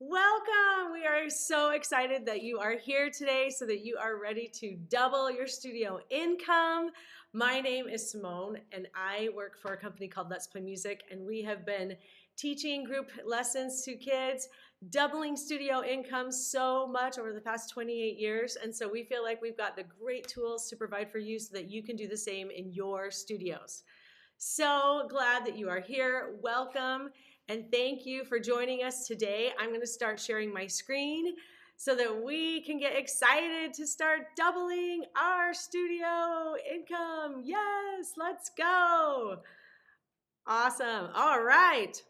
Welcome! We are so excited that you are here today so that you are ready to double your studio income. My name is Simone and I work for a company called Let's Play Music, and we have been teaching group lessons to kids, doubling studio income so much over the past 28 years. And so we feel like we've got the great tools to provide for you so that you can do the same in your studios. So glad that you are here. Welcome. And thank you for joining us today. I'm going to start sharing my screen so that we can get excited to start doubling our studio income. Yes, let's go. Awesome. All right.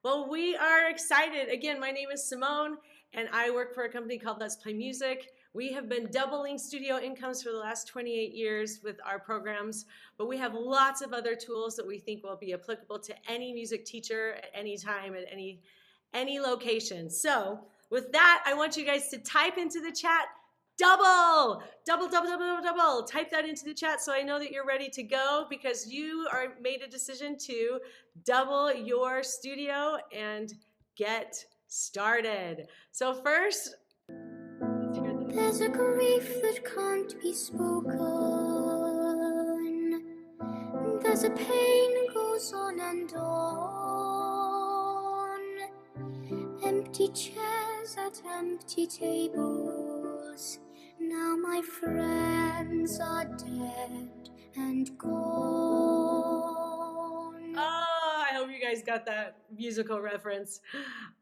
Well, we are excited. Again, my name is Simone, and I work for a company called Let's Play Music. We have been doubling studio incomes for the last 28 years with our programs, but we have lots of other tools that we think will be applicable to any music teacher at any time, at any location. So with that, I want you guys to type into the chat, double, double, double, double, double, double. Type that into the chat so I know that you're ready to go, because you are made a decision to double your studio and get started. So first, let's hear this. There's a grief that can't be spoken. There's a pain that goes on and on. Empty chairs at empty tables. Now my friends are dead and gone. Oh, I hope you guys got that musical reference.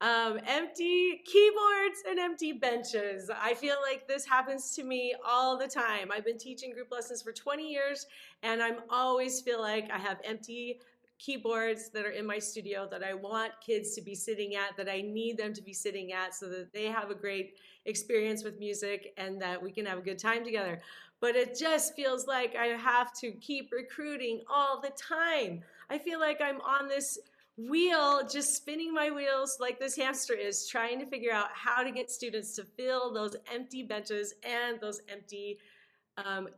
Empty keyboards and empty benches. I feel like this happens to me all the time. I've been teaching group lessons for 20 years, and I'm always feel like I have empty keyboards that are in my studio that I want kids to be sitting at, that I need them to be sitting at so that they have a great experience with music and that we can have a good time together. But it just feels like I have to keep recruiting all the time. I feel like I'm on this wheel, just spinning my wheels like this hamster is, trying to figure out how to get students to fill those empty benches and those empty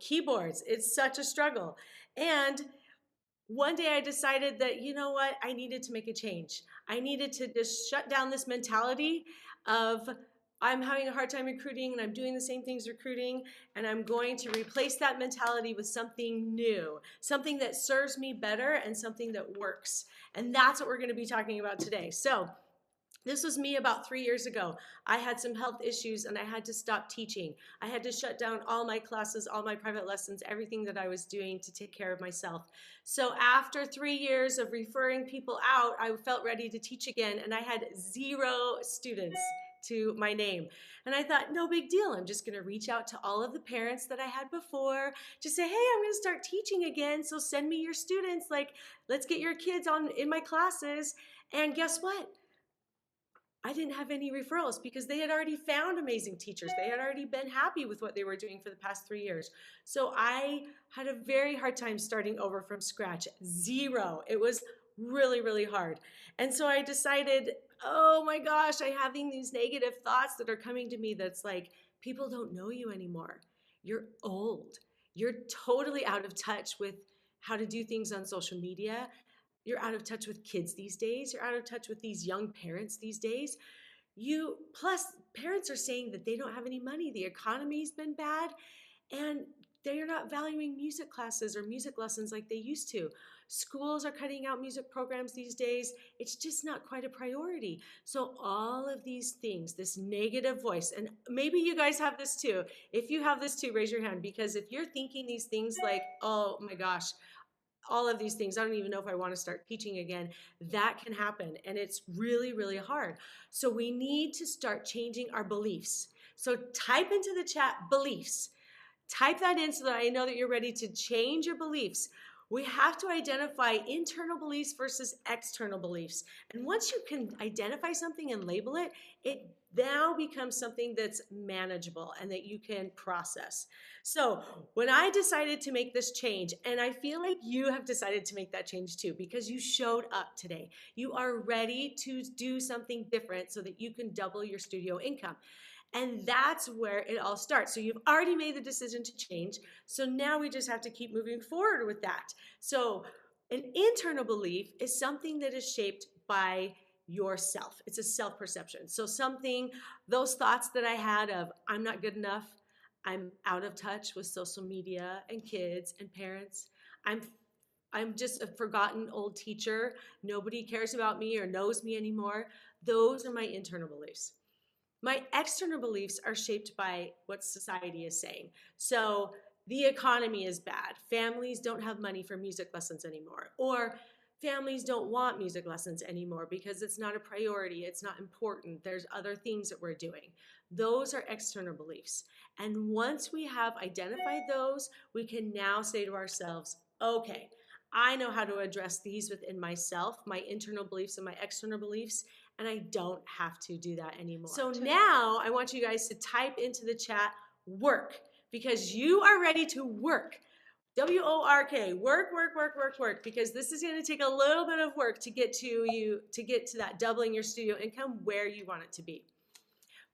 keyboards. It's such a struggle. And one day I decided that, you know what, I needed to make a change. I needed to just shut down this mentality of I'm having a hard time recruiting and I'm doing the same things recruiting, and I'm going to replace that mentality with something new, something that serves me better and something that works. And that's what we're going to be talking about today. So this was me about 3 years ago. I had some health issues and I had to stop teaching. I had to shut down all my classes, all my private lessons, everything that I was doing to take care of myself. So after 3 years of referring people out, I felt ready to teach again, and I had 0 students to my name. And I thought, no big deal. I'm just going to reach out to all of the parents that I had before, just say, hey, I'm going to start teaching again, so send me your students. Like, let's get your kids on in my classes. And guess what? I didn't have any referrals because they had already found amazing teachers. They had already been happy with what they were doing for the past 3 years. So I had a very hard time starting over from scratch. 0. It was really, really hard. And so I decided, oh my gosh, I'm having these negative thoughts that are coming to me that's like, people don't know you anymore. You're old. You're totally out of touch with how to do things on social media. You're out of touch with kids these days. You're out of touch with these young parents these days. Plus, parents are saying that they don't have any money. The economy's been bad, and they're not valuing music classes or music lessons like they used to. Schools are cutting out music programs these days. It's just not quite a priority. So all of these things, this negative voice, and maybe you guys have this too. If you have this too, raise your hand, because if you're thinking these things like, oh my gosh, all of these things, I don't even know if I want to start teaching again, that can happen. And it's really, really hard. So we need to start changing our beliefs. So type into the chat beliefs. Type that in so that I know that you're ready to change your beliefs. We have to identify internal beliefs versus external beliefs. And once you can identify something and label it, it now becomes something that's manageable and that you can process. So when I decided to make this change, and I feel like you have decided to make that change too, because you showed up today. You are ready to do something different so that you can double your studio income. And that's where it all starts. So you've already made the decision to change. So now we just have to keep moving forward with that. So an internal belief is something that is shaped by yourself. It's a self-perception. So those thoughts that I had of I'm not good enough, I'm out of touch with social media and kids and parents, I'm just a forgotten old teacher, nobody cares about me or knows me anymore. Those are my internal beliefs. My external beliefs are shaped by what society is saying. So the economy is bad. Families don't have money for music lessons anymore. Or families don't want music lessons anymore because it's not a priority, it's not important, there's other things that we're doing. Those are external beliefs. And once we have identified those, we can now say to ourselves, okay, I know how to address these within myself, my internal beliefs and my external beliefs, and I don't have to do that anymore. So now I want you guys to type into the chat work, because you are ready to work. W-O-R-K, work, because this is going to take a little bit of work to get to that doubling your studio income where you want it to be.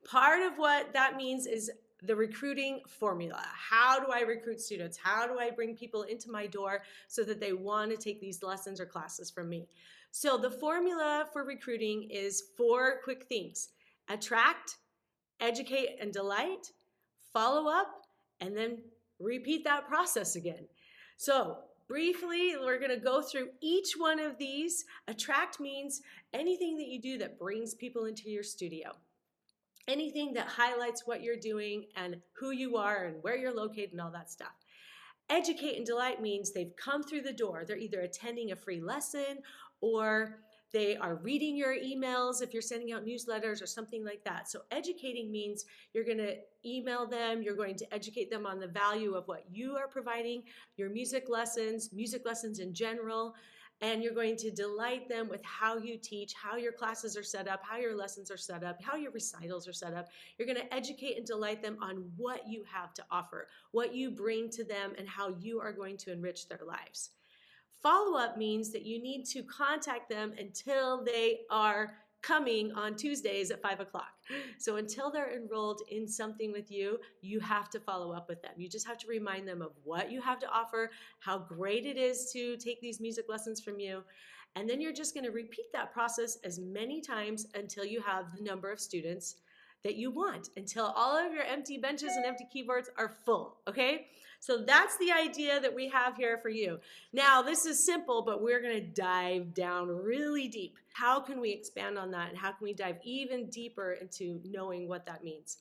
Part of what that means is the recruiting formula. How do I recruit students? How do I bring people into my door so that they want to take these lessons or classes from me? So the formula for recruiting is 4 quick things: attract, educate and delight, follow up, and then repeat that process again. So briefly, we're going to go through each one of these. Attract means anything that you do that brings people into your studio. Anything that highlights what you're doing and who you are and where you're located and all that stuff. Educate and delight means they've come through the door. They're either attending a free lesson or they are reading your emails if you're sending out newsletters or something like that. So educating means you're going to email them, you're going to educate them on the value of what you are providing, your music lessons in general, and you're going to delight them with how you teach, how your classes are set up, how your lessons are set up, how your recitals are set up. You're going to educate and delight them on what you have to offer, what you bring to them, and how you are going to enrich their lives. Follow-up means that you need to contact them until they are coming on Tuesdays at 5 o'clock. So until they're enrolled in something with you, you have to follow up with them. You just have to remind them of what you have to offer, how great it is to take these music lessons from you. And then you're just going to repeat that process as many times until you have the number of students that you want, until all of your empty benches and empty keyboards are full, okay? So that's the idea that we have here for you. Now, this is simple, but we're going to dive down really deep. How can we expand on that, and how can we dive even deeper into knowing what that means?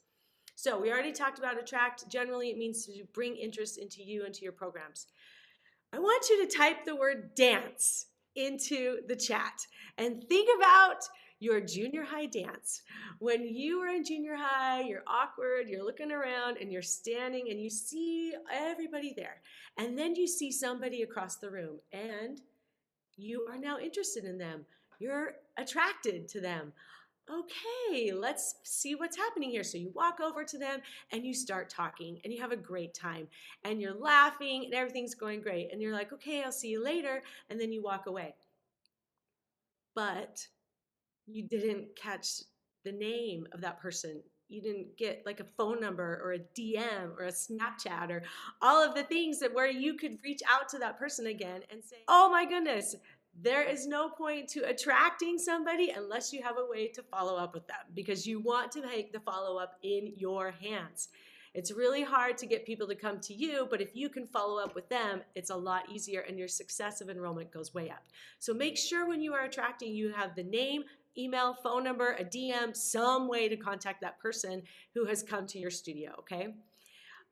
So we already talked about attract. Generally, it means to bring interest into you and to your programs. I want you to type the word dance into the chat and think about your junior high dance. When you were in junior high, you're awkward, you're looking around and you're standing and you see everybody there. And then you see somebody across the room and you are now interested in them. You're attracted to them. Okay, let's see what's happening here. So you walk over to them and you start talking and you have a great time and you're laughing and everything's going great. And you're like, okay, I'll see you later. And then you walk away. But you didn't catch the name of that person. You didn't get like a phone number or a DM or a Snapchat or all of the things that where you could reach out to that person again and say, oh my goodness, there is no point to attracting somebody unless you have a way to follow up with them, because you want to make the follow-up in your hands. It's really hard to get people to come to you, but if you can follow up with them, it's a lot easier and your success of enrollment goes way up. So make sure when you are attracting, you have the name, email, phone number, a DM, some way to contact that person who has come to your studio, okay?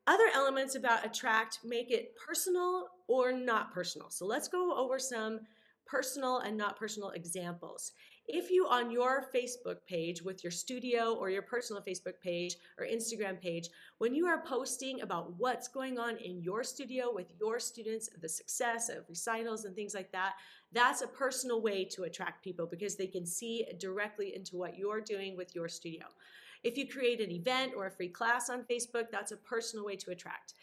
Other elements about attract make it personal or not personal. So let's go over some personal and not personal examples. If you on your Facebook page with your studio or your personal Facebook page or Instagram page, when you are posting about what's going on in your studio with your students, the success of recitals and things like that, that's a personal way to attract people because they can see directly into what you're doing with your studio. If you create an event or a free class on Facebook, that's a personal way to attract.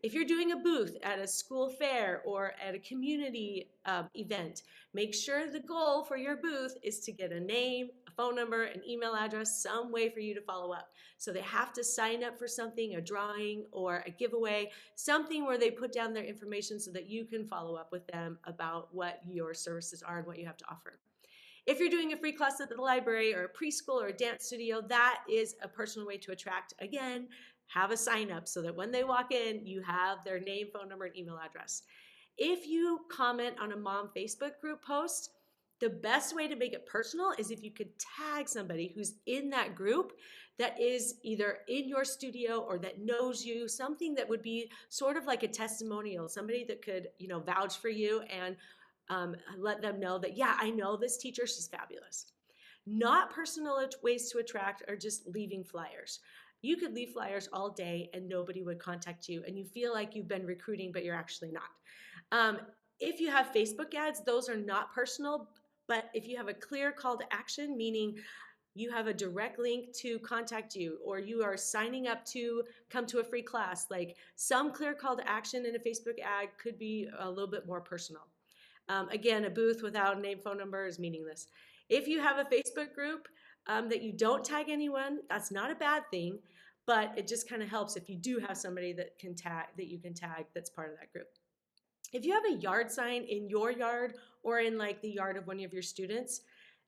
If you're doing a booth at a school fair or at a community event, make sure the goal for your booth is to get a name, a phone number, an email address, some way for you to follow up. So they have to sign up for something, a drawing or a giveaway, something where they put down their information so that you can follow up with them about what your services are and what you have to offer. If you're doing a free class at the library or a preschool or a dance studio, that is a personal way to attract. Again, have a sign up so that when they walk in, you have their name, phone number, and email address. If you comment on a mom Facebook group post, the best way to make it personal is if you could tag somebody who's in that group that is either in your studio or that knows you, something that would be sort of like a testimonial, somebody that could, vouch for you and let them know that, yeah, I know this teacher, she's fabulous. Not personal ways to attract are just leaving flyers. You could leave flyers all day and nobody would contact you, and you feel like you've been recruiting, but you're actually not. If you have Facebook ads, those are not personal, but if you have a clear call to action, meaning you have a direct link to contact you, or you are signing up to come to a free class, like some clear call to action in a Facebook ad could be a little bit more personal. Again, a booth without a name, phone number is meaningless. If you have a Facebook group that you don't tag anyone, that's not a bad thing, but it just kind of helps if you do have somebody that you can tag that's part of that group. If you have a yard sign in your yard or in like the yard of one of your students,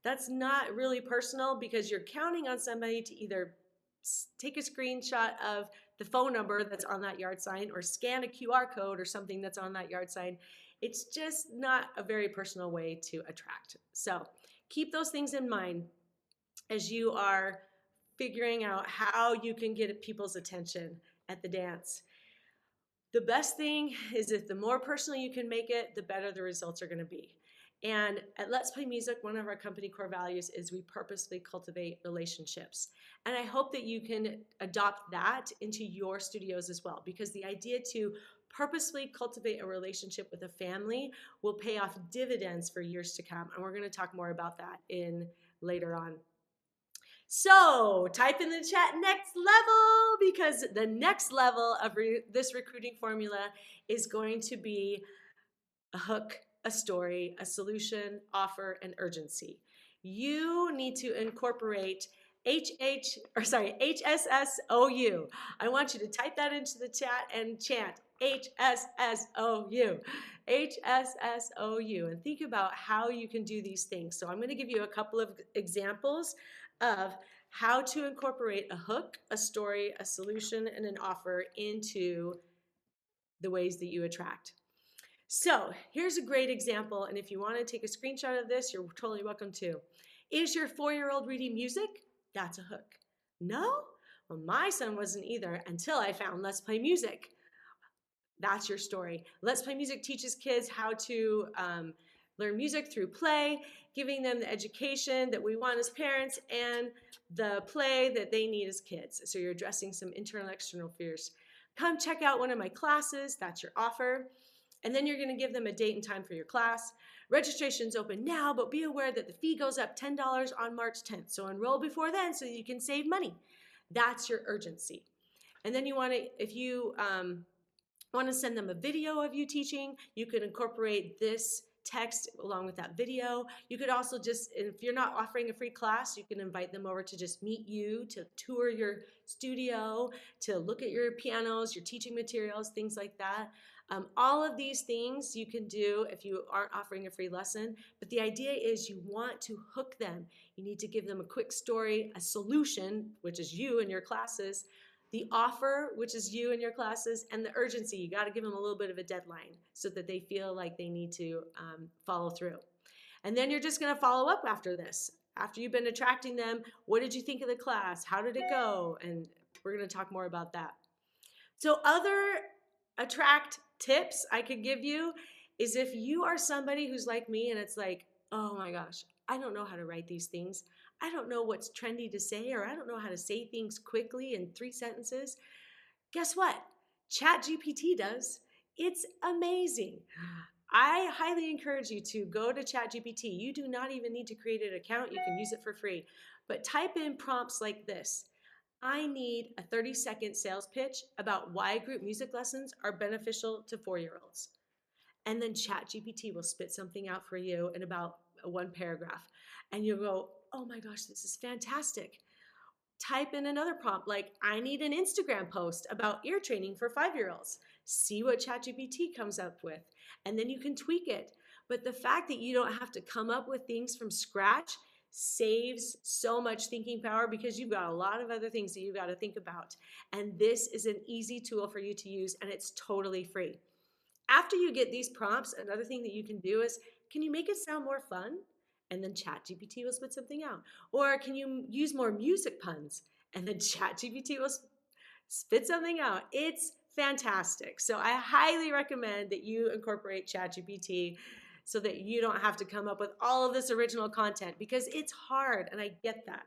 that's not really personal because you're counting on somebody to either take a screenshot of the phone number that's on that yard sign or scan a QR code or something that's on that yard sign. It's just not a very personal way to attract. So keep those things in mind as you are figuring out how you can get people's attention at the dance. The best thing is if the more personal you can make it, the better the results are going to be. And at Let's Play Music, one of our company core values is we purposely cultivate relationships. And I hope that you can adopt that into your studios as well, because the idea to purposely cultivate a relationship with a family will pay off dividends for years to come. And we're going to talk more about that later on. So type in the chat next level, because the next level of this recruiting formula is going to be a hook, a story, a solution, offer, and urgency. You need to incorporate HSSOU. I want you to type that into the chat and chant HSSOU, HSSOU, and think about how you can do these things. So I'm going to give you a couple of examples of how to incorporate a hook, a story, a solution, and an offer into the ways that you attract. So here's a great example, and if you want to take a screenshot of this, you're totally welcome to. Is your 4-year-old reading music? That's a hook. No? Well, my son wasn't either until I found Let's Play Music. That's your story. Let's Play Music teaches kids how to learn music through play, giving them the education that we want as parents and the play that they need as kids. So you're addressing some internal and external fears. Come check out one of my classes. That's your offer. And then you're going to give them a date and time for your class. Registration's open now, but be aware that the fee goes up $10 on March 10th. So enroll before then so you can save money. That's your urgency. And then you want to, if you want to send them a video of you teaching, you could incorporate this text along with that video. You could also just, if you're not offering a free class, you can invite them over to just meet you, to tour your studio, to look at your pianos, your teaching materials, things like that. All of these things you can do if you aren't offering a free lesson, but the idea is you want to hook them. You need to give them a quick story, a solution, which is you and your classes, the offer, which is you and your classes, and the urgency. You got to give them a little bit of a deadline so that they feel like they need to follow through. And then you're just going to follow up after this. After you've been attracting them, what did you think of the class? How did it go? And we're going to talk more about that. So other attract tips I could give you is if you are somebody who's like me and it's like, oh my gosh, I don't know how to write these things. I don't know what's trendy to say, or I don't know how to say things quickly in 3 sentences. Guess what? ChatGPT does. It's amazing. I highly encourage you to go to ChatGPT. You do not even need to create an account. You can use it for free. But type in prompts like this. I need a 30-second sales pitch about why group music lessons are beneficial to 4-year-olds. And then ChatGPT will spit something out for you in about 1 paragraph. And you'll go, oh my gosh, this is fantastic. Type in another prompt like, I need an Instagram post about ear training for 5-year-olds. See what ChatGPT comes up with. And then you can tweak it. But the fact that you don't have to come up with things from scratch saves so much thinking power because you've got a lot of other things that you've got to think about. And this is an easy tool for you to use, and it's totally free. After you get these prompts, another thing that you can do is, can you make it sound more fun? And then ChatGPT will spit something out. Or can you use more music puns? And then ChatGPT will spit something out. It's fantastic. So I highly recommend that you incorporate ChatGPT so that you don't have to come up with all of this original content because it's hard, and I get that.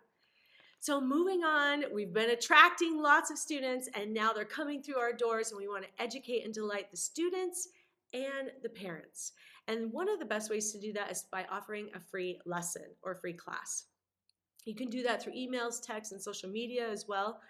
So moving on, we've been attracting lots of students, and now they're coming through our doors, and we want to educate and delight the students and the parents. And one of the best ways to do that is by offering a free lesson or free class. You can do that through emails, texts, and social media as well.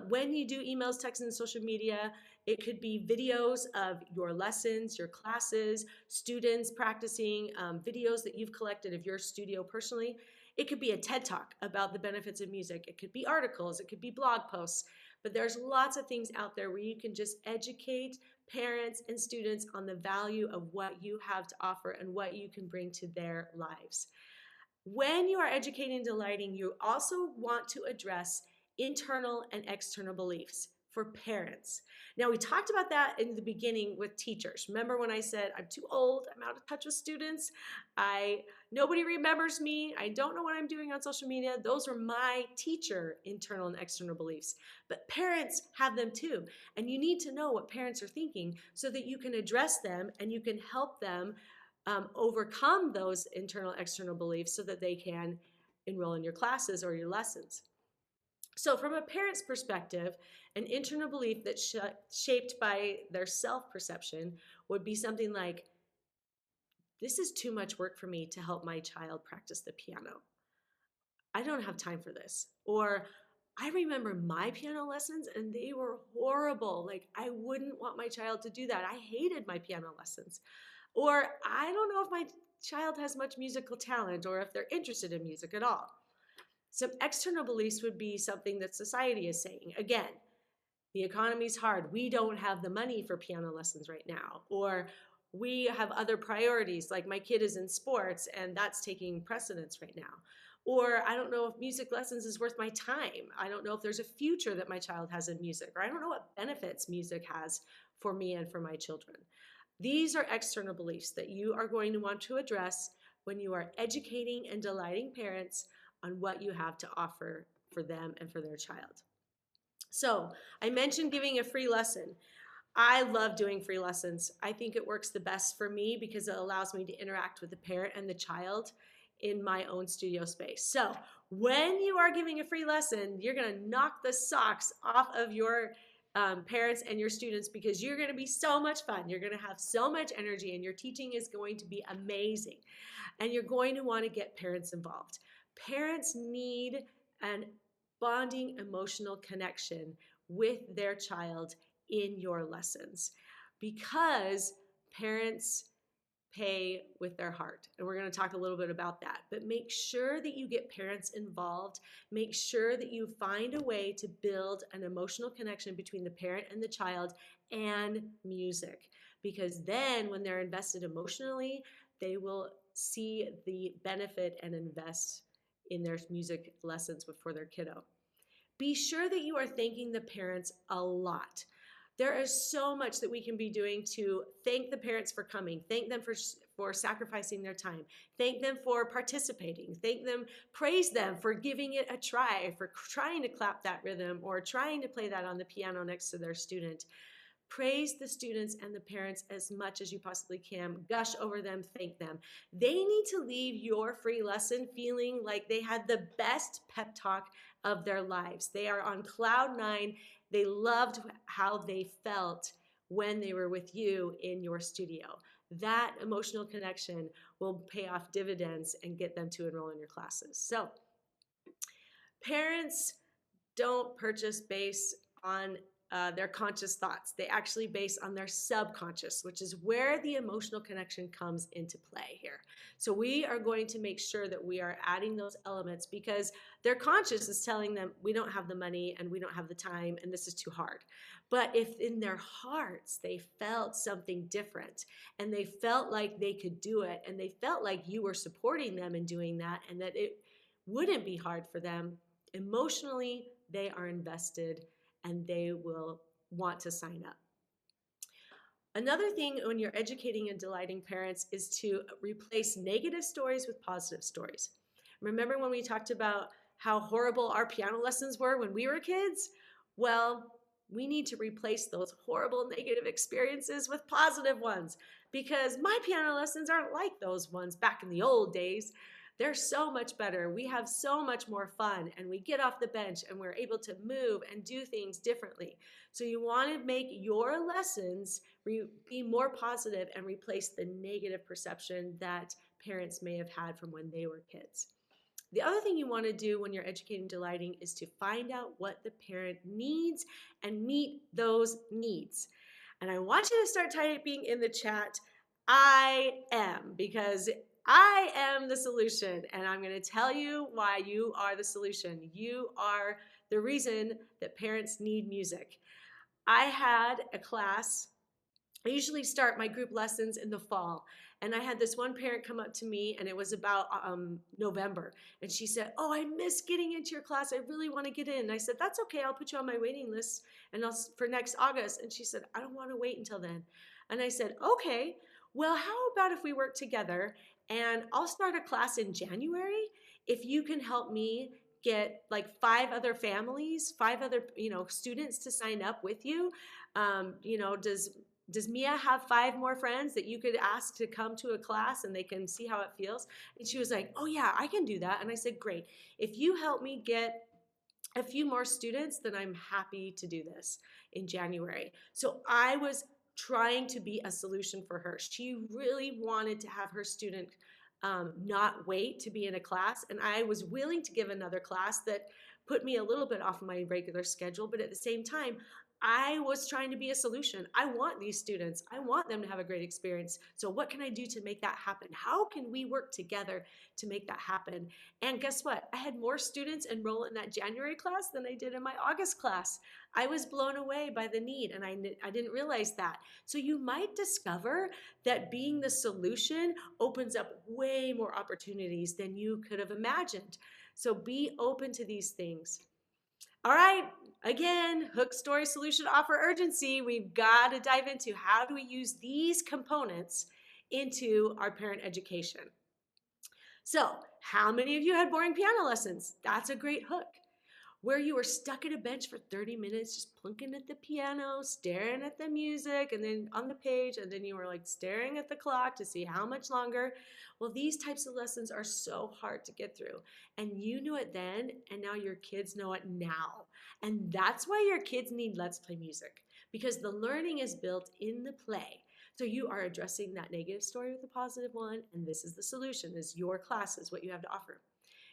When you do emails, texts, and social media, it could be videos of your lessons, your classes, students practicing, videos that you've collected of your studio personally. It could be a TED Talk about the benefits of music. It could be articles. It could be blog posts. But there's lots of things out there where you can just educate parents and students on the value of what you have to offer and what you can bring to their lives. When you are educating and delighting, you also want to address internal and external beliefs for parents. Now, we talked about that in the beginning with teachers. Remember when I said, I'm too old, I'm out of touch with students, nobody remembers me, I don't know what I'm doing on social media. Those are my teacher internal and external beliefs. But parents have them too. And you need to know what parents are thinking so that you can address them and you can help them overcome those internal external beliefs so that they can enroll in your classes or your lessons. So from a parent's perspective, an internal belief that's shaped by their self-perception would be something like, this is too much work for me to help my child practice the piano. I don't have time for this. Or I remember my piano lessons and they were horrible. Like, I wouldn't want my child to do that. I hated my piano lessons. Or I don't know if my child has much musical talent or if they're interested in music at all. Some external beliefs would be something that society is saying. Again, the economy's hard. We don't have the money for piano lessons right now. Or we have other priorities, like my kid is in sports and that's taking precedence right now. Or I don't know if music lessons is worth my time. I don't know if there's a future that my child has in music. Or I don't know what benefits music has for me and for my children. These are external beliefs that you are going to want to address when you are educating and delighting parents on what you have to offer for them and for their child. So I mentioned giving a free lesson. I love doing free lessons. I think it works the best for me because it allows me to interact with the parent and the child in my own studio space. So when you are giving a free lesson, you're going to knock the socks off of your parents and your students because you're going to be so much fun. You're going to have so much energy and your teaching is going to be amazing. And you're going to want to get parents involved. Parents need an bonding emotional connection with their child in your lessons because parents pay with their heart. And we're going to talk a little bit about that. But make sure that you get parents involved. Make sure that you find a way to build an emotional connection between the parent and the child and music. Because then when they're invested emotionally, they will see the benefit and invest in their music lessons for their kiddo. Be sure that you are thanking the parents a lot. There is so much that we can be doing to thank the parents for coming, thank them for sacrificing their time, thank them for participating, praise them for giving it a try, for trying to clap that rhythm or trying to play that on the piano next to their student. Praise the students and the parents as much as you possibly can. Gush over them, thank them. They need to leave your free lesson feeling like they had the best pep talk of their lives. They are on cloud nine. They loved how they felt when they were with you in your studio. That emotional connection will pay off dividends and get them to enroll in your classes. So, parents don't purchase based on their conscious thoughts. They actually base on their subconscious, which is where the emotional connection comes into play here. So we are going to make sure that we are adding those elements because their conscious is telling them we don't have the money and we don't have the time and this is too hard. But if in their hearts they felt something different and they felt like they could do it and they felt like you were supporting them in doing that and that it wouldn't be hard for them, emotionally they are invested and they will want to sign up. Another thing when you're educating and delighting parents is to replace negative stories with positive stories. Remember when we talked about how horrible our piano lessons were when we were kids? Well, we need to replace those horrible negative experiences with positive ones because my piano lessons aren't like those ones back in the old days. They're so much better. We have so much more fun and we get off the bench and we're able to move and do things differently. So you want to make your lessons be more positive and replace the negative perception that parents may have had from when they were kids. The other thing you want to do when you're educating and delighting is to find out what the parent needs and meet those needs. And I want you to start typing in the chat, I am, because I am the solution, and I'm going to tell you why you are the solution. You are the reason that parents need music. I had a class. I usually start my group lessons in the fall, and I had this one parent come up to me, and it was about November, and she said, oh, I miss getting into your class. I really want to get in. And I said, that's okay. I'll put you on my waiting list and for next August. And she said, I don't want to wait until then. And I said, okay, well, how about if we work together and I'll start a class in January if you can help me get like 5 other families, 5 other students to sign up with you. Does Mia have 5 more friends that you could ask to come to a class and they can see how it feels? And she was like, oh yeah, I can do that. And I said, great. If you help me get a few more students, then I'm happy to do this in January. So I was trying to be a solution for her. She really wanted to have her student not wait to be in a class, and I was willing to give another class that put me a little bit off of my regular schedule, but at the same time, I was trying to be a solution. I want these students. I want them to have a great experience. So what can I do to make that happen? How can we work together to make that happen? And guess what? I had more students enroll in that January class than I did in my August class. I was blown away by the need, and I didn't realize that. So you might discover that being the solution opens up way more opportunities than you could have imagined. So be open to these things. All right, again, hook, story, solution, offer, urgency. We've got to dive into how do we use these components into our parent education. So how many of you had boring piano lessons? That's a great hook. Where you were stuck at a bench for 30 minutes just plunking at the piano, staring at the music and then on the page, and then you were like staring at the clock to see how much longer. Well, these types of lessons are so hard to get through, and you knew it then, and now your kids know it now. And that's why your kids need Let's Play Music, because the learning is built in the play. So you are addressing that negative story with a positive one, and this is the solution, is your class is what you have to offer.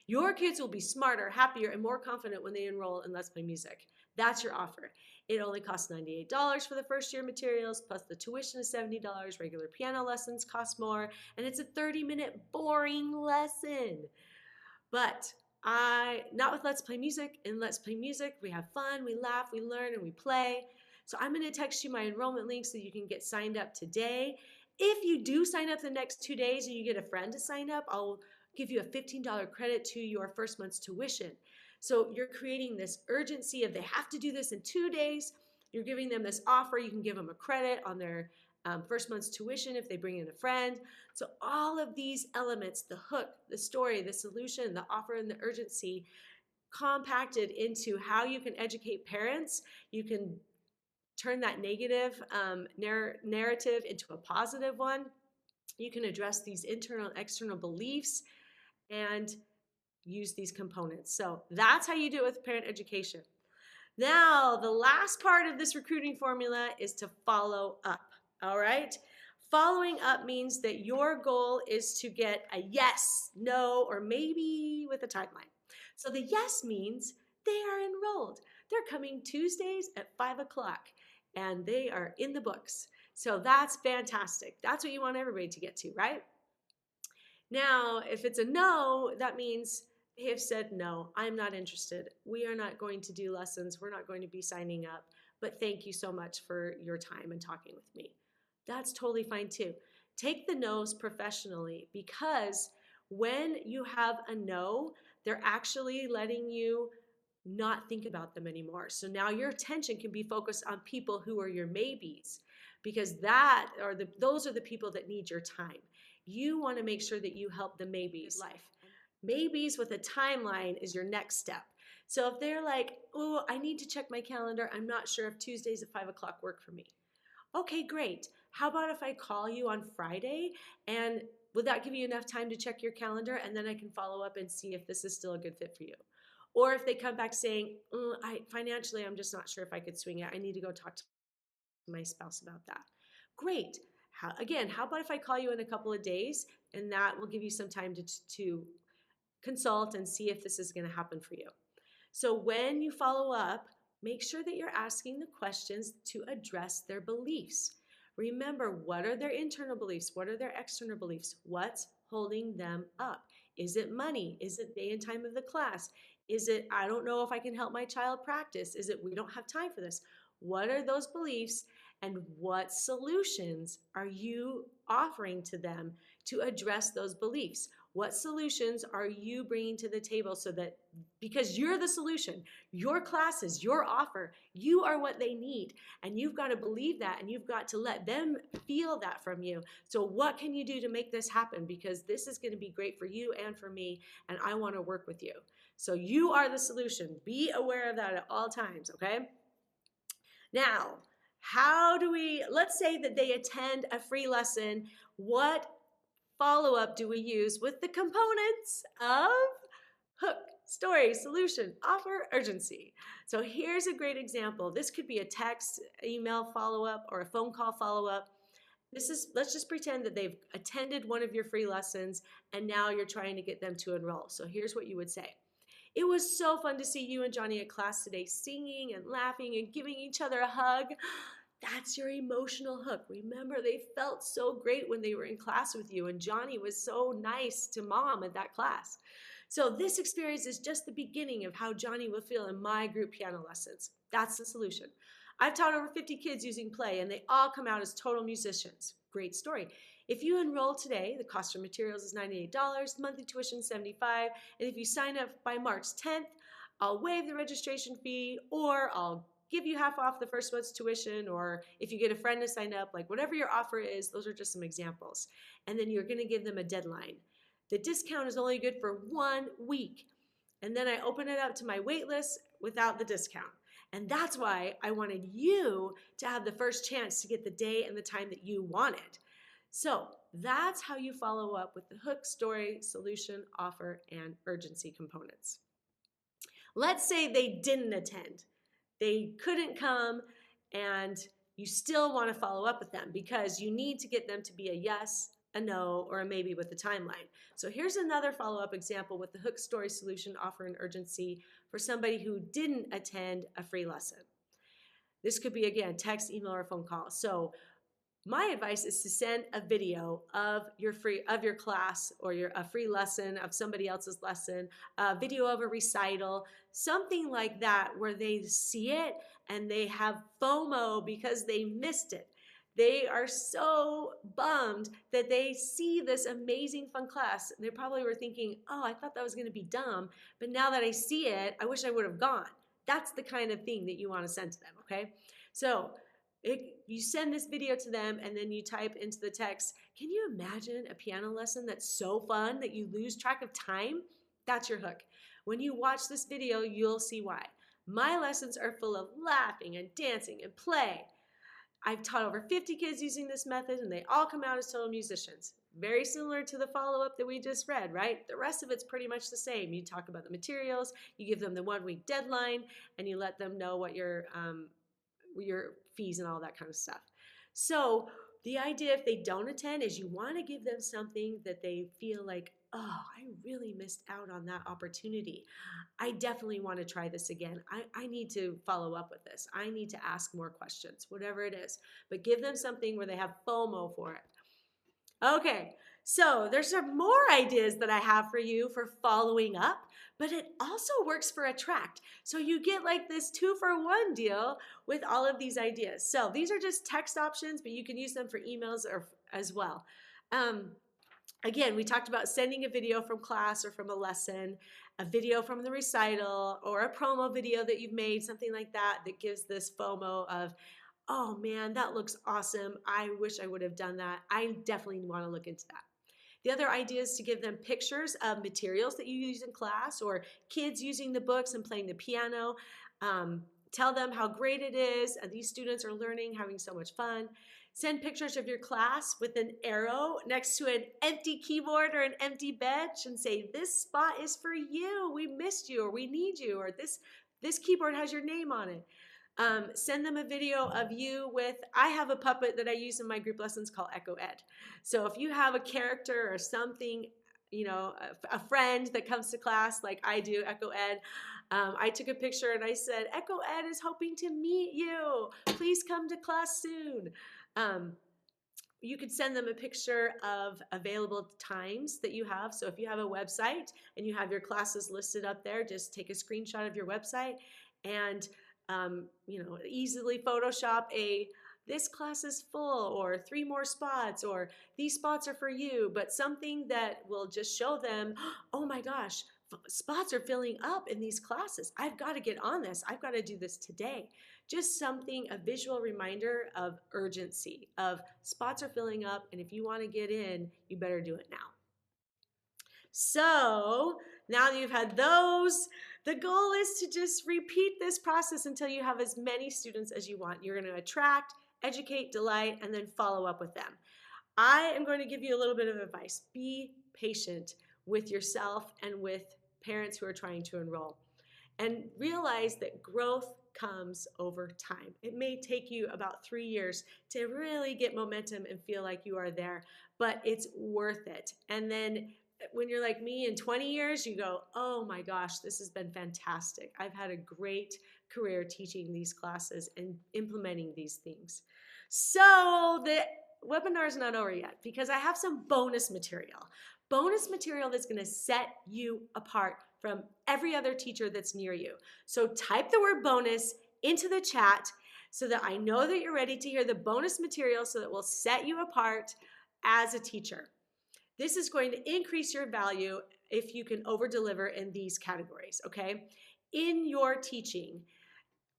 Your kids will be smarter, happier, and more confident when they enroll in Let's Play Music. That's your offer. It only costs $98 for the first year materials, plus the tuition is $70. Regular piano lessons cost more, and it's a 30-minute boring lesson. But not with Let's Play Music. In Let's Play Music, we have fun, we laugh, we learn, and we play. So I'm going to text you my enrollment link so you can get signed up today. If you do sign up the next 2 days and you get a friend to sign up, I'll give you a $15 credit to your first month's tuition. So you're creating this urgency of they have to do this in 2 days. You're giving them this offer. You can give them a credit on their first month's tuition if they bring in a friend. So all of these elements, the hook, the story, the solution, the offer, and the urgency, compacted into how you can educate parents. You can turn that negative narrative into a positive one. You can address these internal and external beliefs and use these components. So that's how you do it with parent education. Now, the last part of this recruiting formula is to follow up, all right? Following up means that your goal is to get a yes, no, or maybe with a timeline. So the yes means they are enrolled. They're coming Tuesdays at 5 o'clock and they are in the books. So that's fantastic. That's what you want everybody to get to, right? Now, if it's a no, that means they have said, no, I'm not interested. We are not going to do lessons. We're not going to be signing up. But thank you so much for your time and talking with me. That's totally fine too. Take the no's professionally, because when you have a no, they're actually letting you not think about them anymore. So now your attention can be focused on people who are your maybes, because those are the people that need your time. You want to make sure that you help the maybes. Life. Maybes with a timeline is your next step. So if they're like, oh, I need to check my calendar, I'm not sure if Tuesdays at 5 o'clock work for me. Okay, great. How about if I call you on Friday, and would that give you enough time to check your calendar, and then I can follow up and see if this is still a good fit for you? Or if they come back saying, financially, I'm just not sure if I could swing it. I need to go talk to my spouse about that. Great. How about if I call you in a couple of days, and that will give you some time to consult and see if this is going to happen for you. So when you follow up, make sure that you're asking the questions to address their beliefs. Remember, what are their internal beliefs? What are their external beliefs? What's holding them up? Is it money? Is it day and time of the class? Is it, I don't know if I can help my child practice? Is it, we don't have time for this? What are those beliefs, and what solutions are you offering to them to address those beliefs? What solutions are you bringing to the table, so that, because you're the solution, your classes, your offer, you are what they need, and you've got to believe that, and you've got to let them feel that from you. So what can you do to make this happen? Because this is going to be great for you and for me, and I want to work with you. So you are the solution. Be aware of that at all times, okay? Now, let's say that they attend a free lesson. What follow-up do we use with the components of hook, story, solution, offer, urgency? So here's a great example. This could be a text, email follow-up, or a phone call follow-up. Let's just pretend that they've attended one of your free lessons, and now you're trying to get them to enroll. So here's what you would say. It was so fun to see you and Johnny at class today, singing and laughing and giving each other a hug. That's your emotional hook. Remember, they felt so great when they were in class with you, and Johnny was so nice to Mom at that class. So this experience is just the beginning of how Johnny will feel in my group piano lessons. That's the solution. I've taught over 50 kids using Play, and they all come out as total musicians. Great story. If you enroll today, the cost of materials is $98, monthly tuition $75, and if you sign up by March 10th, I'll waive the registration fee, or I'll give you half off the first month's tuition, or if you get a friend to sign up, like whatever your offer is. Those are just some examples. And then you're going to give them a deadline. The discount is only good for 1 week. And then I open it up to my wait list without the discount. And that's why I wanted you to have the first chance to get the day and the time that you wanted. So that's how you follow up with the hook, story, solution, offer, and urgency components. Let's say they didn't attend. They couldn't come, and you still want to follow up with them because you need to get them to be a yes, a no, or a maybe with the timeline. So here's another follow-up example with the hook, story, solution, offer, and urgency for somebody who didn't attend a free lesson. This could be, again, text, email, or phone call. So my advice is to send a video of your class, or a free lesson of somebody else's lesson, a video of a recital, something like that, where they see it and they have FOMO because they missed it. They are so bummed that they see this amazing fun class. They probably were thinking, oh, I thought that was going to be dumb, but now that I see it, I wish I would have gone. That's the kind of thing that you want to send to them, okay? So you send this video to them, and then you type into the text, can you imagine a piano lesson that's so fun that you lose track of time? That's your hook. When you watch this video, you'll see why. My lessons are full of laughing and dancing and play. I've taught over 50 kids using this method, and they all come out as total musicians. Very similar to the follow-up that we just read, right? The rest of it's pretty much the same. You talk about the materials, you give them the 1-week deadline, and you let them know what your fees and all that kind of stuff. So the idea, if they don't attend, is you want to give them something that they feel like, oh, I really missed out on that opportunity. I definitely want to try this again. I need to follow up with this. I need to ask more questions, whatever it is. But give them something where they have FOMO for it. Okay, so there's some more ideas that I have for you for following up, but it also works for Attract. So you get like this 2-for-1 deal with all of these ideas. So these are just text options, but you can use them for emails or as well. Again, we talked about sending a video from class or from a lesson, a video from the recital, or a promo video that you've made, something like that, that gives this FOMO of, oh man, that looks awesome. I wish I would have done that. I definitely want to look into that. The other idea is to give them pictures of materials that you use in class or kids using the books and playing the piano. Tell them how great it is, and these students are learning, having so much fun. Send pictures of your class with an arrow next to an empty keyboard or an empty bench and say, this spot is for you. We missed you, or we need you, or this keyboard has your name on it. Send them a video of you with, I have a puppet that I use in my group lessons called Echo Ed. So if you have a character or something, you know, a friend that comes to class like I do, Echo Ed, I took a picture and I said, Echo Ed is hoping to meet you. Please come to class soon. You could send them a picture of available times that you have. So if you have a website and you have your classes listed up there, just take a screenshot of your website and easily Photoshop this class is full, or 3 more spots, or these spots are for you, but something that will just show them, oh my gosh, spots are filling up in these classes. I've got to get on this. I've got to do this today. Just something, a visual reminder of urgency, of spots are filling up, and if you want to get in, you better do it now. So now that you've had those, the goal is to just repeat this process until you have as many students as you want. You're going to attract, educate, delight, and then follow up with them. I am going to give you a little bit of advice. Be patient with yourself and with parents who are trying to enroll. And realize that growth comes over time. It may take you about 3 years to really get momentum and feel like you are there, but it's worth it. And then when you're like me in 20 years, you go, oh my gosh, this has been fantastic. I've had a great career teaching these classes and implementing these things. So the webinar is not over yet because I have some bonus material. Bonus material that's going to set you apart from every other teacher that's near you. So type the word bonus into the chat so that I know that you're ready to hear the bonus material so that will set you apart as a teacher. This is going to increase your value if you can over-deliver in these categories, okay? In your teaching,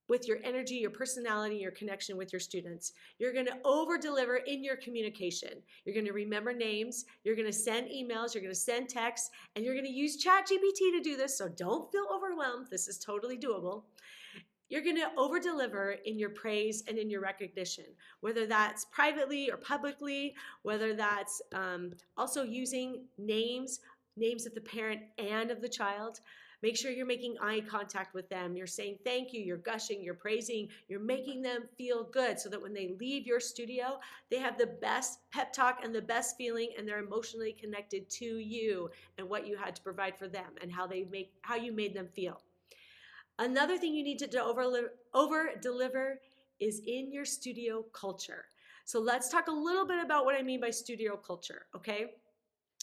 with your energy, your personality, your connection with your students. You're going to over-deliver in your communication. You're going to remember names, you're going to send emails, you're going to send texts, and you're going to use ChatGPT to do this, so don't feel overwhelmed. This is totally doable. You're going to over-deliver in your praise and in your recognition, whether that's privately or publicly, whether that's also using names of the parent and of the child. Make sure you're making eye contact with them. You're saying thank you, you're gushing, you're praising, you're making them feel good so that when they leave your studio, they have the best pep talk and the best feeling, and they're emotionally connected to you and what you had to provide for them and how you made them feel. Another thing you need to over-deliver is in your studio culture. So let's talk a little bit about what I mean by studio culture, okay?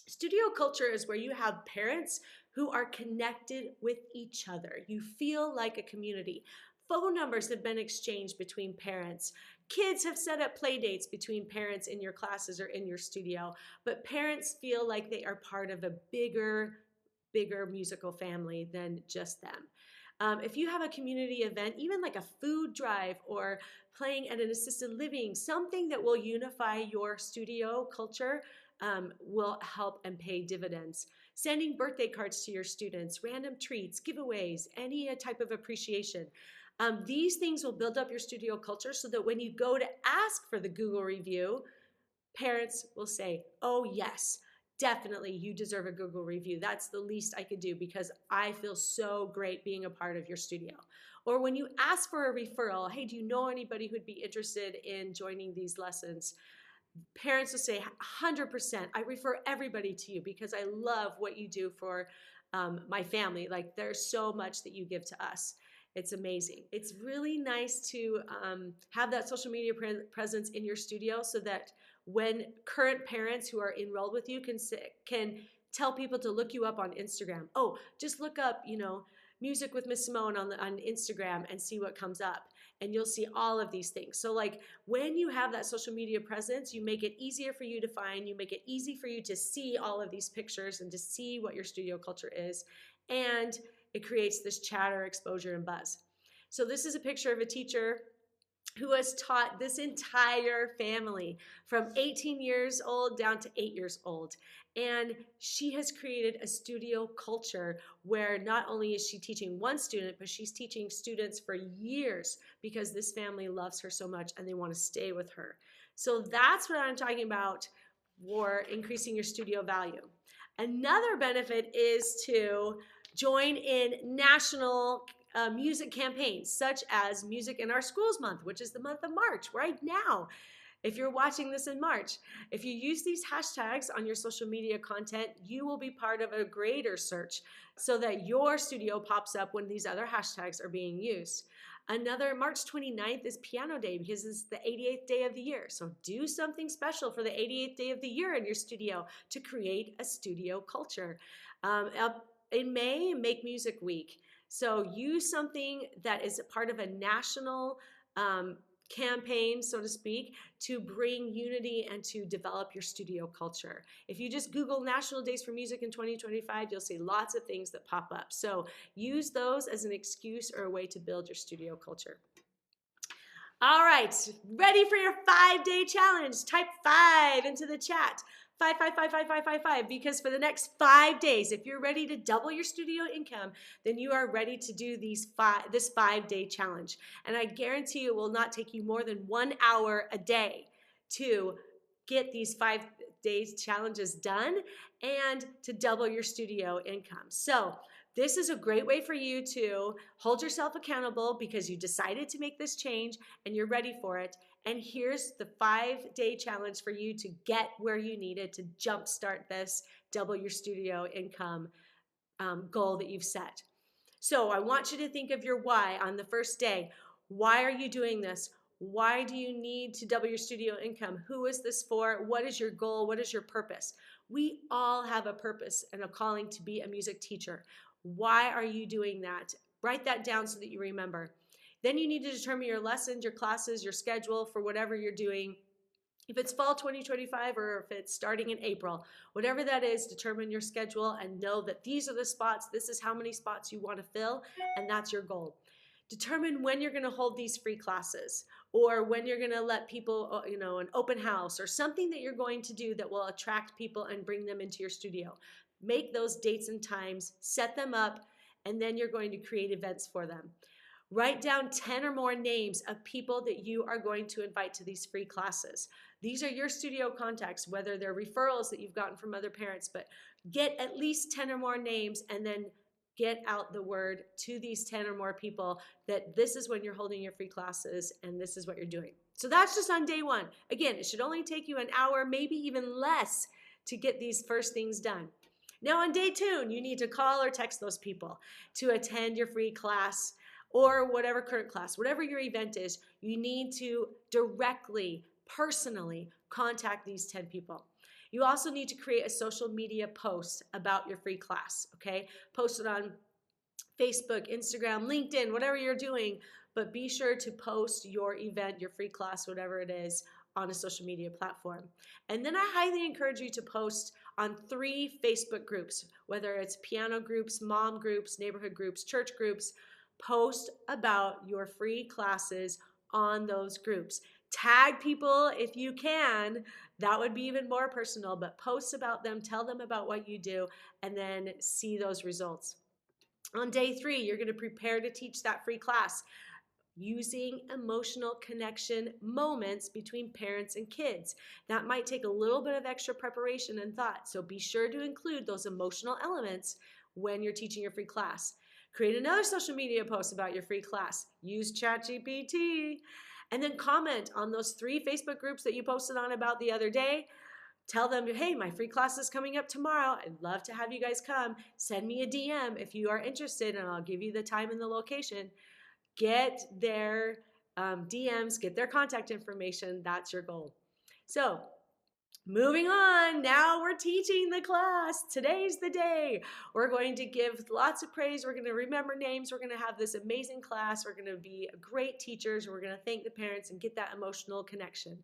Studio culture is where you have parents who are connected with each other. You feel like a community. Phone numbers have been exchanged between parents. Kids have set up play dates between parents in your classes or in your studio, but parents feel like they are part of a bigger musical family than just them. If you have a community event, even like a food drive or playing at an assisted living, something that will unify your studio culture will help and pay dividends. Sending birthday cards to your students, random treats, giveaways, any type of appreciation. These things will build up your studio culture so that when you go to ask for the Google review, parents will say, oh yes, definitely you deserve a Google review. That's the least I could do because I feel so great being a part of your studio. Or when you ask for a referral, hey, do you know anybody who'd be interested in joining these lessons? Parents will say 100%, I refer everybody to you because I love what you do for my family. Like there's so much that you give to us. It's amazing. It's really nice to have that social media presence in your studio so that when current parents who are enrolled with you can tell people to look you up on Instagram. Oh, just look up, Music with Miss Simone on Instagram and see what comes up. And you'll see all of these things. So like when you have that social media presence, you make it easier for you to find, you make it easy for you to see all of these pictures and to see what your studio culture is. And it creates this chatter, exposure, and buzz. So this is a picture of a teacher who has taught this entire family from 18 years old down to 8 years old. And she has created a studio culture where not only is she teaching one student, but she's teaching students for years because this family loves her so much and they want to stay with her. So that's what I'm talking about for increasing your studio value. Another benefit is to join in national music campaigns, such as Music in Our Schools Month, which is the month of March right now. If you're watching this in March, if you use these hashtags on your social media content, you will be part of a greater search so that your studio pops up when these other hashtags are being used. Another March 29th is Piano Day because it's the 88th day of the year. So do something special for the 88th day of the year in your studio to create a studio culture. In May, Make Music Week. So use something that is part of a national campaign, so to speak, to bring unity and to develop your studio culture. If you just Google National Days for Music in 2025, you'll see lots of things that pop up. So use those as an excuse or a way to build your studio culture. All right, ready for your 5-day challenge? Type 5 into the chat. 5, 5, 5, 5, 5, 5, 5, because for the next 5 days, if you're ready to double your studio income, then you are ready to do this 5-day challenge. And I guarantee you it will not take you more than 1 hour a day to get these 5-day challenges done and to double your studio income. So this is a great way for you to hold yourself accountable because you decided to make this change and you're ready for it. And here's the 5-day challenge for you to get where you needed to jumpstart this double your studio income goal that you've set. So I want you to think of your why on the first day. Why are you doing this? Why do you need to double your studio income? Who is this for? What is your goal? What is your purpose? We all have a purpose and a calling to be a music teacher. Why are you doing that? Write that down so that you remember. Then you need to determine your lessons, your classes, your schedule for whatever you're doing. If it's fall 2025 or if it's starting in April, whatever that is, determine your schedule and know that these are the spots, this is how many spots you want to fill, and that's your goal. Determine when you're going to hold these free classes or when you're going to let people, an open house or something that you're going to do that will attract people and bring them into your studio. Make those dates and times, set them up, and then you're going to create events for them. Write down 10 or more names of people that you are going to invite to these free classes. These are your studio contacts, whether they're referrals that you've gotten from other parents, but get at least 10 or more names and then get out the word to these 10 or more people that this is when you're holding your free classes and this is what you're doing. So that's just on day 1. Again, it should only take you an hour, maybe even less, to get these first things done. Now on day 2, you need to call or text those people to attend your free class or whatever current class, whatever your event is. You need to directly, personally contact these 10 people. You also need to create a social media post about your free class, okay? Post it on Facebook, Instagram, LinkedIn, whatever you're doing, but be sure to post your event, your free class, whatever it is, on a social media platform. And then I highly encourage you to post on 3 Facebook groups, whether it's piano groups, mom groups, neighborhood groups, church groups. Post about your free classes on those groups. Tag people if you can. That would be even more personal, but post about them, tell them about what you do, and then see those results. On day 3, you're going to prepare to teach that free class using emotional connection moments between parents and kids. That might take a little bit of extra preparation and thought, so be sure to include those emotional elements when you're teaching your free class. Create another social media post about your free class. Use ChatGPT. And then comment on those 3 Facebook groups that you posted on about the other day. Tell them, hey, my free class is coming up tomorrow. I'd love to have you guys come. Send me a DM if you are interested, and I'll give you the time and the location. Get their DMs, get their contact information. That's your goal. So moving on, now we're teaching the class. Today's the day. We're going to give lots of praise. We're going to remember names. We're going to have this amazing class. We're going to be great teachers. We're going to thank the parents and get that emotional connection.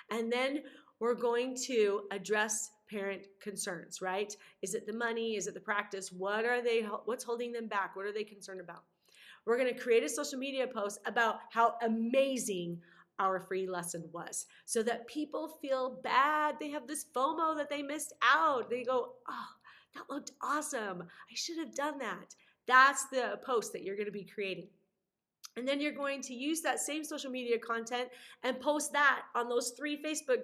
And then we're going to address parent concerns, right? Is it the money? Is it the practice? What's holding them back? What are they concerned about? We're going to create a social media post about how amazing our free lesson was, so that people feel bad. They have this FOMO that they missed out. They go, oh, that looked awesome. I should have done that. That's the post that you're going to be creating. And then you're going to use that same social media content and post that on those 3 Facebook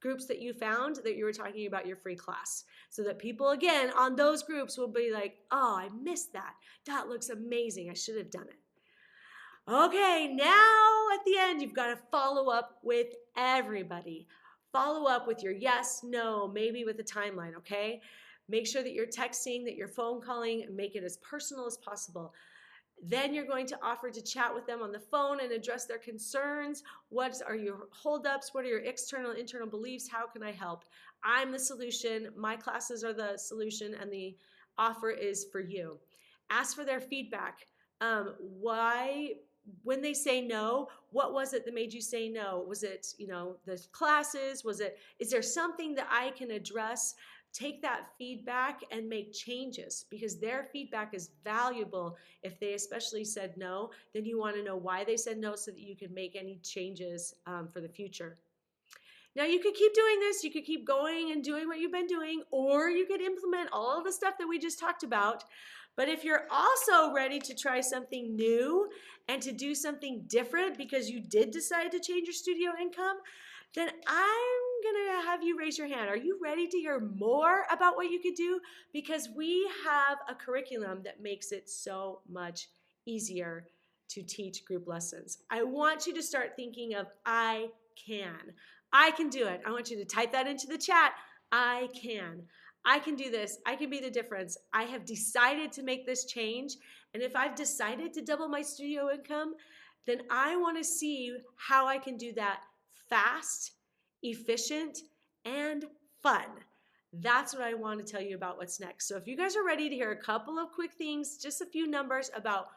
groups that you found that you were talking about your free class, so that people, again, on those groups will be like, oh, I missed that. That looks amazing. I should have done it. Okay, now at the end, you've got to follow up with everybody. Follow up with your yes, no, maybe with a timeline, okay? Make sure that you're texting, that you're phone calling, and make it as personal as possible. Then you're going to offer to chat with them on the phone and address their concerns. What are your holdups? What are your external, internal beliefs? How can I help? I'm the solution. My classes are the solution, and the offer is for you. Ask for their feedback. When they say no, what was it that made you say no? Was it, the classes? Is there something that I can address? Take that feedback and make changes, because their feedback is valuable. If they especially said no, then you want to know why they said no, so that you can make any changes for the future. Now, you could keep doing this. You could keep going and doing what you've been doing, or you could implement all of the stuff that we just talked about. But if you're also ready to try something new and to do something different because you did decide to change your studio income, then I'm going to have you raise your hand. Are you ready to hear more about what you could do? Because we have a curriculum that makes it so much easier to teach group lessons. I want you to start thinking of I can. I can do it. I want you to type that into the chat. I can. I can do this. I can be the difference. I have decided to make this change. And if I've decided to double my studio income, then I want to see how I can do that fast, efficient, and fun. That's what I want to tell you about what's next. So if you guys are ready to hear a couple of quick things, just a few numbers about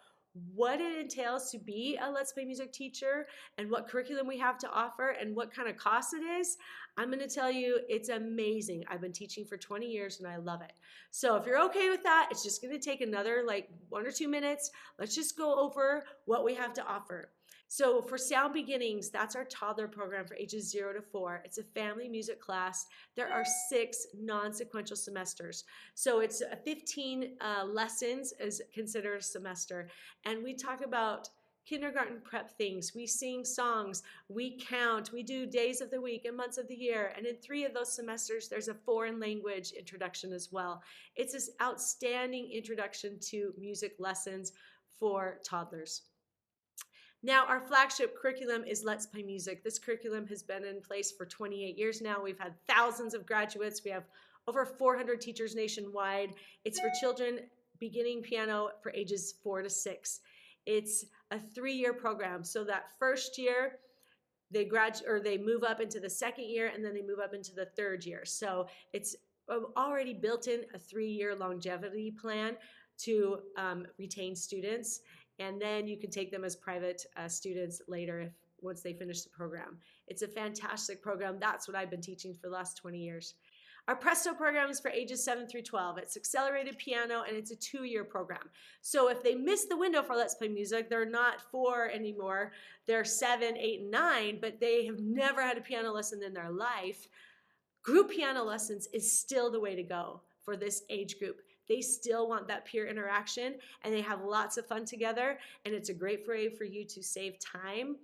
what it entails to be a Let's Play Music teacher and what curriculum we have to offer and what kind of cost it is, I'm going to tell you it's amazing. I've been teaching for 20 years and I love it. So if you're okay with that, it's just going to take another 1 or 2 minutes. Let's just go over what we have to offer. So for Sound Beginnings, that's our toddler program for ages 0 to 4. It's a family music class. There are 6 non-sequential semesters. So it's 15 lessons is considered a semester. And we talk about kindergarten prep things. We sing songs, we count, we do days of the week and months of the year. And in 3 of those semesters, there's a foreign language introduction as well. It's this outstanding introduction to music lessons for toddlers. Now, our flagship curriculum is Let's Play Music. This curriculum has been in place for 28 years now. We've had thousands of graduates. We have over 400 teachers nationwide. It's for children beginning piano for ages 4 to 6. It's a 3-year program. So that first year, they move up into the 2nd year, and then they move up into the 3rd year. So it's already built in a 3-year longevity plan to retain students. And then you can take them as private students later once they finish the program. It's a fantastic program. That's what I've been teaching for the last 20 years. Our Presto program is for ages 7 through 12. It's accelerated piano, and it's a 2-year program. So if they miss the window for Let's Play Music, they're not 4 anymore. They're 7, 8, and 9, but they have never had a piano lesson in their life. Group piano lessons is still the way to go for this age group. They still want that peer interaction, and they have lots of fun together, and it's a great way for you to save time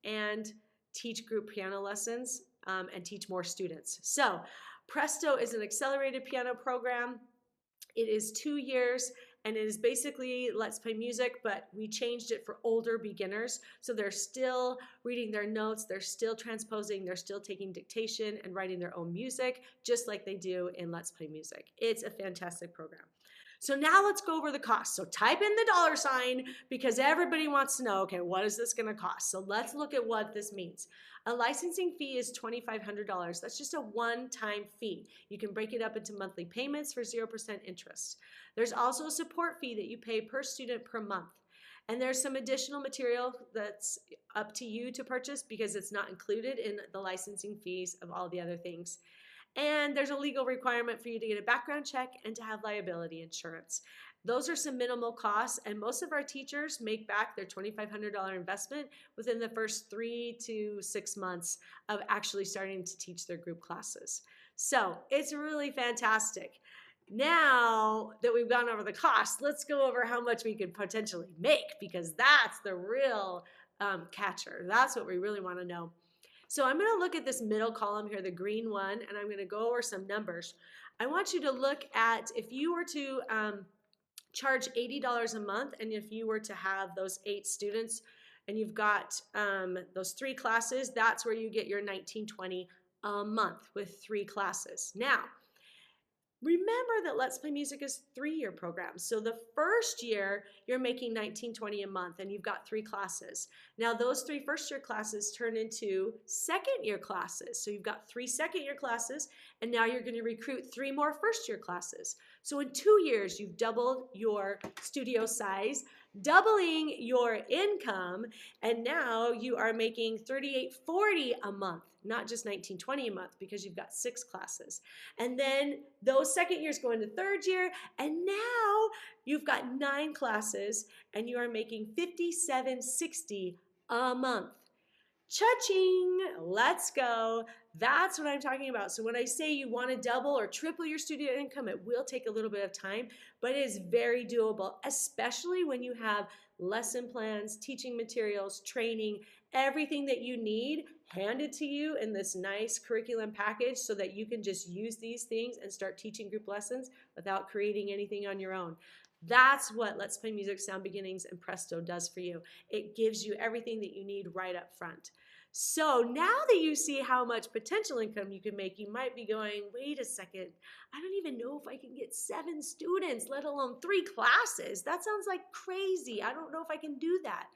and teach group piano lessons and teach more students. So Presto is an accelerated piano program. It is 2 years, and it is basically Let's Play Music, but we changed it for older beginners. So they're still reading their notes, they're still transposing, they're still taking dictation and writing their own music, just like they do in Let's Play Music. It's a fantastic program. So now let's go over the cost. So type in the $, because everybody wants to know, okay, what is this gonna cost? So let's look at what this means. A licensing fee is $2,500. That's just a one-time fee. You can break it up into monthly payments for 0% interest. There's also a support fee that you pay per student per month. And there's some additional material that's up to you to purchase because it's not included in the licensing fees of all the other things. And there's a legal requirement for you to get a background check and to have liability insurance. Those are some minimal costs, and most of our teachers make back their $2,500 investment within the first 3 to 6 months of actually starting to teach their group classes. So it's really fantastic. Now that we've gone over the cost, let's go over how much we could potentially make, because that's the real catcher. That's what we really want to know. So I'm going to look at this middle column here, the green one, and I'm going to go over some numbers. I want you to look at, if you were to charge $80 a month, and if you were to have those 8 students and you've got those 3 classes, that's where you get your $19.20 a month with 3 classes. Now, remember that Let's Play Music is 3-year program. So the first year, you're making $19.20 a month, and you've got 3 classes. Now those 3 first-year classes turn into second-year classes. So you've got 3 second-year classes, and now you're going to recruit 3 more first-year classes. So in 2 years, you've doubled your studio size, doubling your income, and now you are making $38.40 a month, not just $19.20 a month, because you've got 6 classes. And then those second years go into third year, and now you've got 9 classes, and you are making $57.60 a month. Cha-ching, let's go. That's what I'm talking about. So when I say you want to double or triple your studio income, it will take a little bit of time, but it is very doable, especially when you have lesson plans, teaching materials, training, everything that you need handed to you in this nice curriculum package so that you can just use these things and start teaching group lessons without creating anything on your own. That's what Let's Play Music, Sound Beginnings, and Presto does for you. It gives you everything that you need right up front. So now that you see how much potential income you can make, you might be going, wait a second, I don't even know if I can get 7 students, let alone 3 classes. That sounds like crazy. I don't know if I can do that.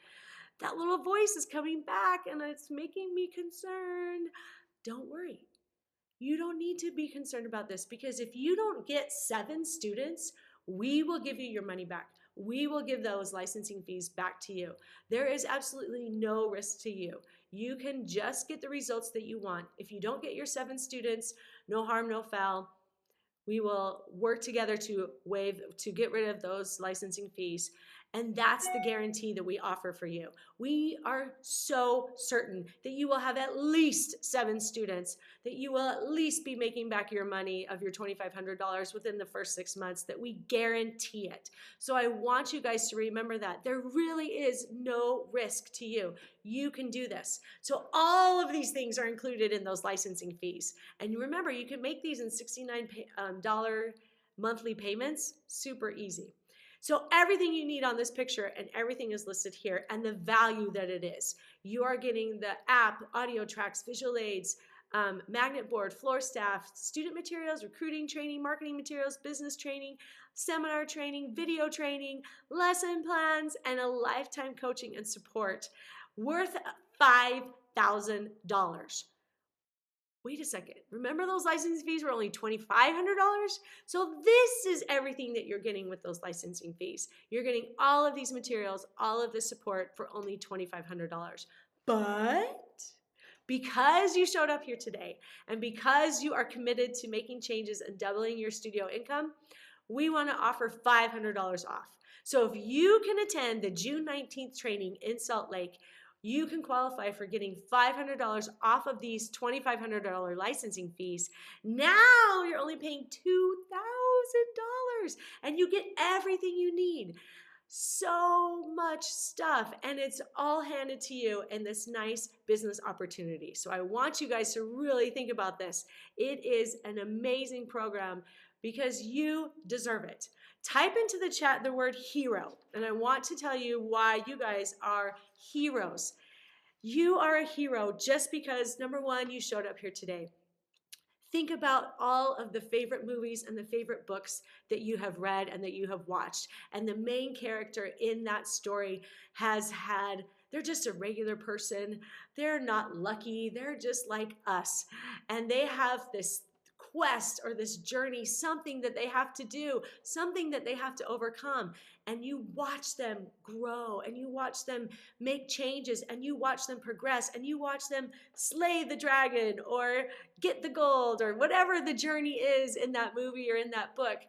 That little voice is coming back and it's making me concerned. Don't worry. You don't need to be concerned about this, because if you don't get 7 students, we will give you your money back. We will give those licensing fees back to you. There is absolutely no risk to you. You can just get the results that you want. If you don't get your 7 students, no harm, no foul. We will work together to get rid of those licensing fees. And that's the guarantee that we offer for you. We are so certain that you will have at least 7 students, that you will at least be making back your money of your $2,500 within the first 6 months, that we guarantee it. So I want you guys to remember that. There really is no risk to you. You can do this. So all of these things are included in those licensing fees. And you remember, you can make these in $69 monthly payments, super easy. So everything you need on this picture and everything is listed here, and the value that it is. You are getting the app, audio tracks, visual aids, magnet board, floor staff, student materials, recruiting training, marketing materials, business training, seminar training, video training, lesson plans, and a lifetime coaching and support worth $5,000. Wait a second, remember those licensing fees were only $2,500? So this is everything that you're getting with those licensing fees. You're getting all of these materials, all of this support for only $2,500. But because you showed up here today, and because you are committed to making changes and doubling your studio income, we want to offer $500 off. So if you can attend the June 19th training in Salt Lake, you can qualify for getting $500 off of these $2,500 licensing fees. Now you're only paying $2,000 and you get everything you need. So much stuff, and it's all handed to you in this nice business opportunity. So I want you guys to really think about this. It is an amazing program because you deserve it. Type into the chat the word hero, and I want to tell you why you guys are heroes. You are a hero just because, number one, you showed up here today. Think about all of the favorite movies and the favorite books that you have read and that you have watched. And the main character in that story they're just a regular person. They're not lucky. They're just like us. And they have this quest or this journey, something that they have to do, something that they have to overcome. And you watch them grow, and you watch them make changes, and you watch them progress, and you watch them slay the dragon or get the gold or whatever the journey is in that movie or in that book.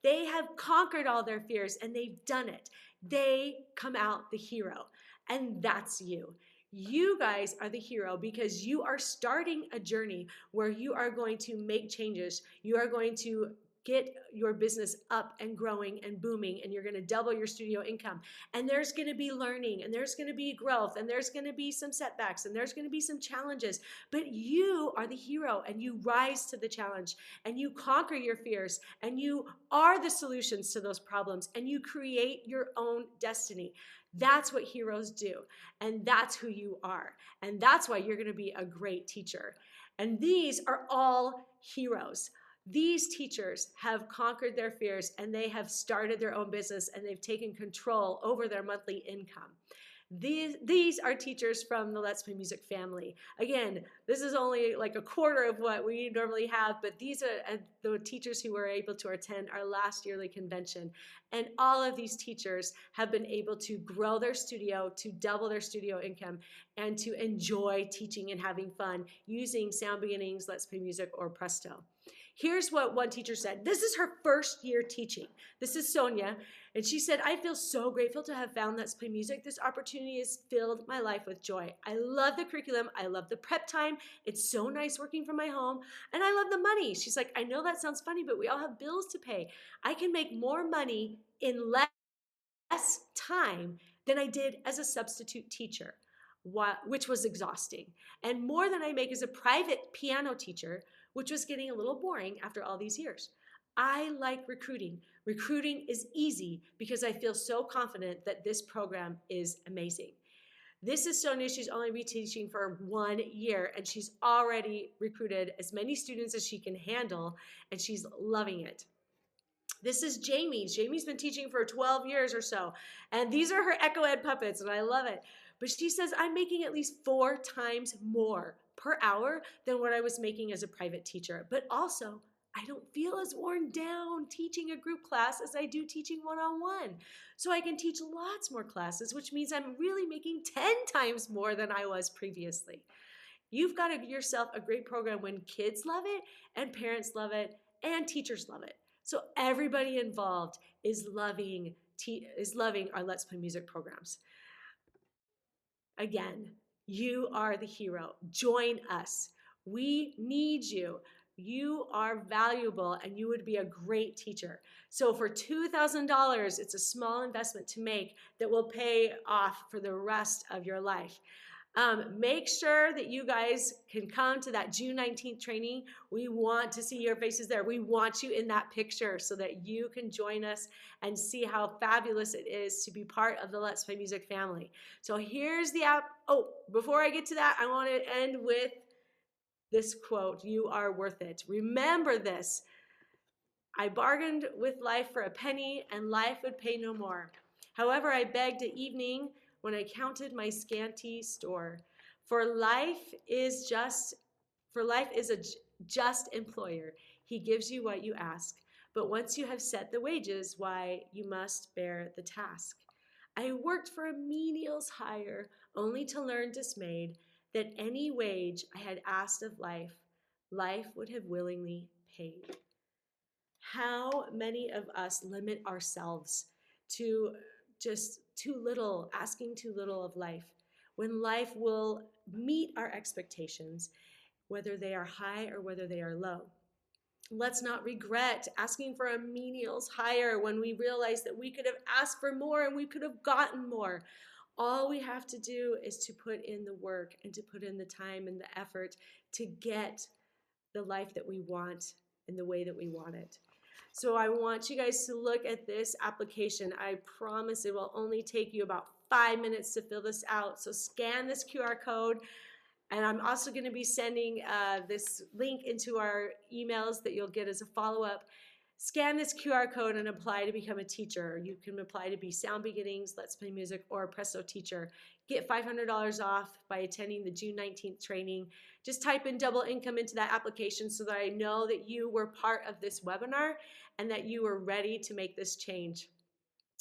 They have conquered all their fears and they've done it. They come out the hero, and that's you. You guys are the hero because you are starting a journey where you are going to make changes. You are going to get your business up and growing and booming, and you're going to double your studio income. And there's going to be learning, and there's going to be growth, and there's going to be some setbacks, and there's going to be some challenges. But you are the hero, and you rise to the challenge, and you conquer your fears, and you are the solutions to those problems, and you create your own destiny. That's what heroes do. And that's who you are. And that's why you're going to be a great teacher. And these are all heroes. These teachers have conquered their fears, and they have started their own business, and they've taken control over their monthly income. These are teachers from the Let's Play Music family. Again, this is only like a quarter of what we normally have, but these are the teachers who were able to attend our last yearly convention. And all of these teachers have been able to grow their studio, to double their studio income, and to enjoy teaching and having fun using Sound Beginnings, Let's Play Music, or Presto. Here's what one teacher said. This is her first year teaching. This is Sonia. And she said, I feel so grateful to have found Let's Play Music. This opportunity has filled my life with joy. I love the curriculum. I love the prep time. It's so nice working from my home. And I love the money. She's like, I know that sounds funny, but we all have bills to pay. I can make more money in less time than I did as a substitute teacher, which was exhausting. And more than I make as a private piano teacher, which was getting a little boring after all these years. I like recruiting. Recruiting is easy because I feel so confident that this program is amazing. This is Sonia. She's only been teaching for 1 year, and she's already recruited as many students as she can handle, and she's loving it. This is Jamie. Jamie's been teaching for 12 years or so, and these are her Echo Ed puppets, and I love it. But she says, I'm making at least 4 times more per hour than what I was making as a private teacher. But also, I don't feel as worn down teaching a group class as I do teaching one-on-one. So I can teach lots more classes, which means I'm really making 10 times more than I was previously. You've got yourself a great program when kids love it, and parents love it, and teachers love it. So everybody involved is loving our Let's Play Music programs. Again, you are the hero. Join us. We need you. You are valuable, and you would be a great teacher. So for $2,000, it's a small investment to make that will pay off for the rest of your life. Make sure that you guys can come to that June 19th training. We want to see your faces there. We want you in that picture so that you can join us and see how fabulous it is to be part of the Let's Play Music family. So here's the app. Oh, before I get to that, I want to end with this quote. You are worth it. Remember this. I bargained with life for a penny, and life would pay no more. However, I begged at evening when I counted my scanty store. For life is a just employer. He gives you what you ask. But once you have set the wages, why, you must bear the task. I worked for a menial's hire, only to learn dismayed that any wage I had asked of life, life would have willingly paid. How many of us limit ourselves to just too little, asking too little of life, when life will meet our expectations, whether they are high or whether they are low. Let's not regret asking for a menial's hire when we realize that we could have asked for more and we could have gotten more. All we have to do is to put in the work and to put in the time and the effort to get the life that we want in the way that we want it. So I want you guys to look at this application. I promise it will only take you about 5 minutes to fill this out. So scan this QR code. And I'm also going to be sending this link into our emails that you'll get as a follow-up. Scan this QR code and apply to become a teacher. You can apply to be Sound Beginnings, Let's Play Music, or Presto Teacher. Get $500 off by attending the June 19th training. Just type in double income into that application so that I know that you were part of this webinar and that you were ready to make this change.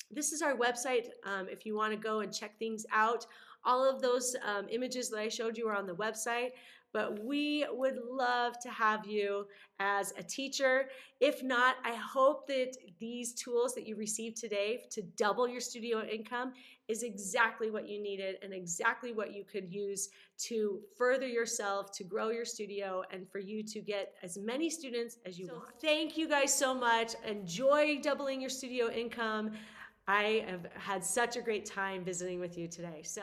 This is our website if you want to go and check things out. All of those images that I showed you are on the website, but we would love to have you as a teacher. If not, I hope that these tools that you received today to double your studio income is exactly what you needed and exactly what you could use to further yourself, to grow your studio, and for you to get as many students as you want. Thank you guys so much. Enjoy doubling your studio income. I have had such a great time visiting with you today. So